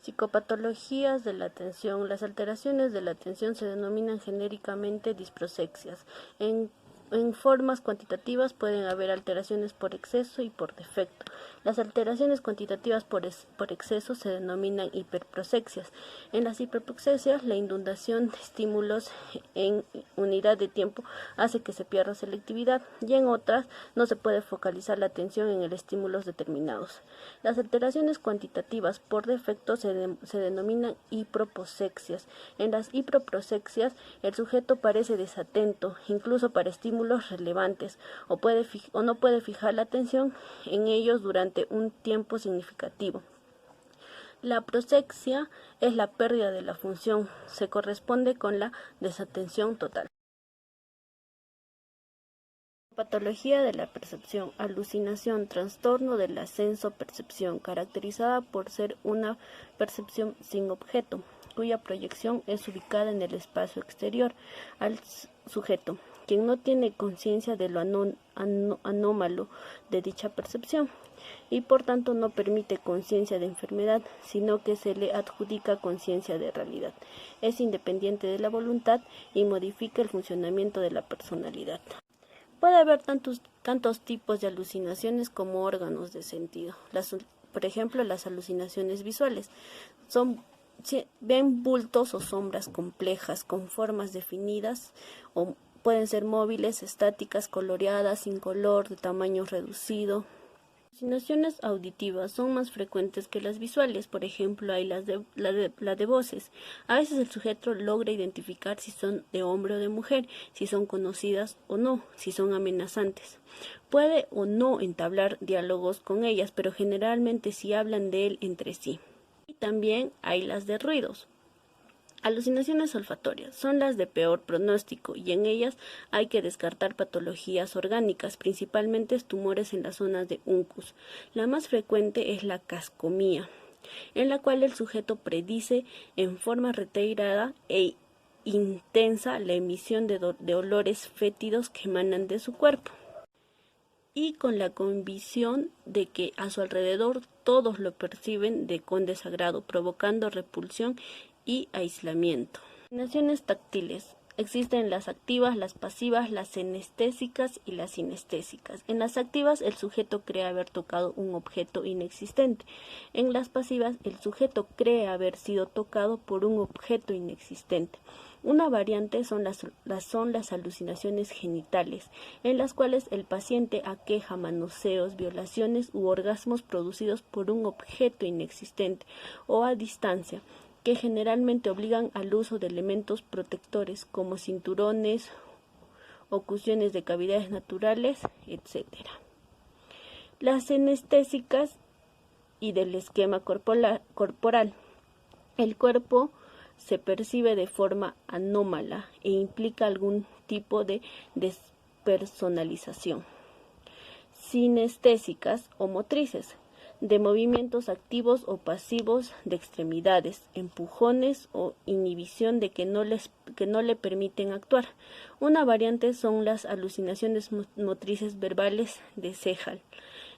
Psicopatologías de la atención. Las alteraciones de la atención se denominan genéricamente disprosexias. En formas cuantitativas pueden haber alteraciones por exceso y por defecto. Las alteraciones cuantitativas por exceso se denominan hiperprosexias. En las hiperprosexias, la inundación de estímulos en unidad de tiempo hace que se pierda selectividad, y en otras no se puede focalizar la atención en estímulos determinados. Las alteraciones cuantitativas por defecto se denominan hiproposexias. En las hiproposexias, el sujeto parece desatento, incluso para estímulos relevantes, o no puede fijar la atención en ellos durante un tiempo significativo. La prosexia es la pérdida de la función, se corresponde con la desatención total. Patología de la percepción, alucinación, trastorno de la senso-percepción, caracterizada por ser una percepción sin objeto, cuya proyección es ubicada en el espacio exterior al sujeto, quien no tiene conciencia de lo anómalo de dicha percepción, y por tanto no permite conciencia de enfermedad, sino que se le adjudica conciencia de realidad. Es independiente de la voluntad y modifica el funcionamiento de la personalidad. Puede haber tantos tipos de alucinaciones como órganos de sentido. Por ejemplo, las alucinaciones visuales ven bultos o sombras complejas con formas definidas, o pueden ser móviles, estáticas, coloreadas, incolor, de tamaño reducido. Las alucinaciones auditivas son más frecuentes que las visuales. Por ejemplo, hay la de voces. A veces el sujeto logra identificar si son de hombre o de mujer, si son conocidas o no, si son amenazantes. Puede o no entablar diálogos con ellas, pero generalmente sí hablan de él entre sí. Y también hay las de ruidos. Alucinaciones olfatorias son las de peor pronóstico, y en ellas hay que descartar patologías orgánicas, principalmente tumores en las zonas de uncus. La más frecuente es la cascomía, en la cual el sujeto predice en forma reiterada e intensa la emisión de olores fétidos que emanan de su cuerpo, y con la convicción de que a su alrededor todos lo perciben con desagrado, provocando repulsión y aislamiento. Alucinaciones táctiles. Existen las activas, las pasivas, las senestésicas y las sinestésicas. En las activas, el sujeto cree haber tocado un objeto inexistente. En las pasivas, el sujeto cree haber sido tocado por un objeto inexistente. Una variante son las alucinaciones genitales, en las cuales el paciente aqueja manoseos, violaciones u orgasmos producidos por un objeto inexistente o a distancia, que generalmente obligan al uso de elementos protectores como cinturones, oclusiones de cavidades naturales, etc. Las senestésicas y del esquema corporal. El cuerpo se percibe de forma anómala e implica algún tipo de despersonalización. Sinestésicas o motrices, de movimientos activos o pasivos de extremidades, empujones o inhibición de que no le permiten actuar. Una variante son las alucinaciones motrices verbales de Sehal,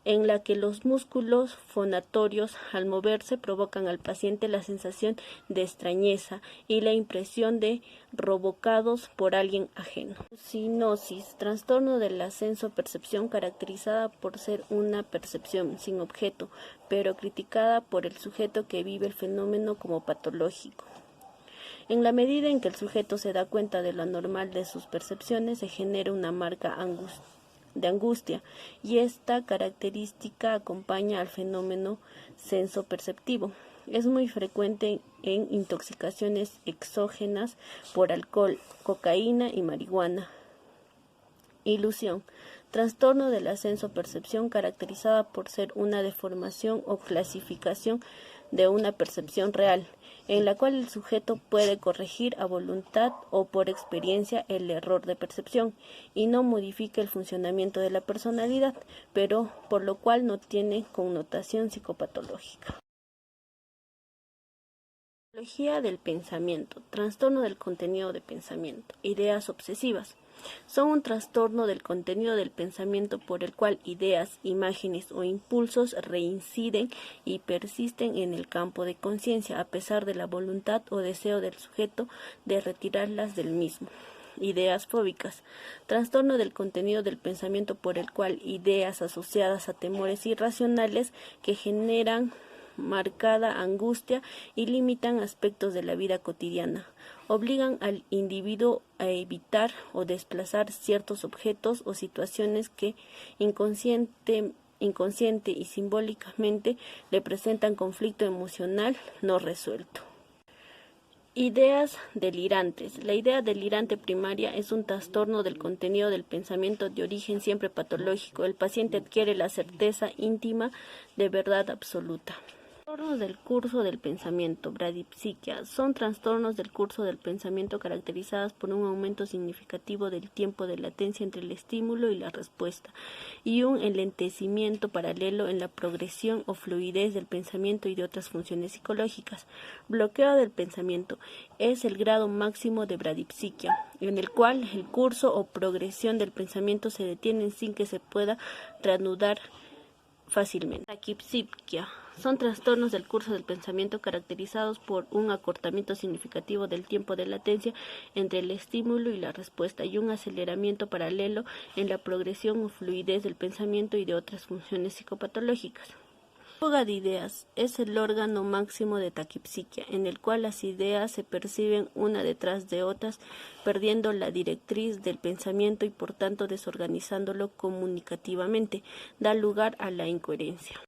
en la que los músculos fonatorios al moverse provocan al paciente la sensación de extrañeza y la impresión de provocados por alguien ajeno. Alucinosis, trastorno de la senso-percepción caracterizada por ser una percepción sin objeto, pero criticada por el sujeto que vive el fenómeno como patológico. En la medida en que el sujeto se da cuenta de lo anormal de sus percepciones, se genera una marca de angustia, y esta característica acompaña al fenómeno senso-perceptivo. Es muy frecuente en intoxicaciones exógenas por alcohol, cocaína y marihuana. Ilusión, trastorno de la senso-percepción caracterizada por ser una deformación o clasificación de una percepción real, en la cual el sujeto puede corregir a voluntad o por experiencia el error de percepción y no modifica el funcionamiento de la personalidad, pero por lo cual no tiene connotación psicopatológica. Patología del pensamiento, trastorno del contenido de pensamiento, ideas obsesivas. Son un trastorno del contenido del pensamiento por el cual ideas, imágenes o impulsos reinciden y persisten en el campo de conciencia, a pesar de la voluntad o deseo del sujeto de retirarlas del mismo. Ideas fóbicas. Trastorno del contenido del pensamiento por el cual ideas asociadas a temores irracionales que generan marcada angustia y limitan aspectos de la vida cotidiana, obligan al individuo a evitar o desplazar ciertos objetos o situaciones que inconsciente y simbólicamente le presentan conflicto emocional no resuelto. Ideas delirantes. La idea delirante primaria es un trastorno del contenido del pensamiento de origen siempre patológico. El paciente adquiere la certeza íntima de verdad absoluta. Trastornos del curso del pensamiento, bradipsiquia, son trastornos del curso del pensamiento caracterizados por un aumento significativo del tiempo de latencia entre el estímulo y la respuesta, y un enlentecimiento paralelo en la progresión o fluidez del pensamiento y de otras funciones psicológicas. Bloqueo del pensamiento es el grado máximo de bradipsiquia, en el cual el curso o progresión del pensamiento se detiene sin que se pueda reanudar fácilmente. Taquipsiquia son trastornos del curso del pensamiento caracterizados por un acortamiento significativo del tiempo de latencia entre el estímulo y la respuesta y un aceleramiento paralelo en la progresión o fluidez del pensamiento y de otras funciones psicopatológicas. Fuga de ideas es el órgano máximo de taquipsiquia, en el cual las ideas se perciben una detrás de otras, perdiendo la directriz del pensamiento y por tanto desorganizándolo comunicativamente, da lugar a la incoherencia.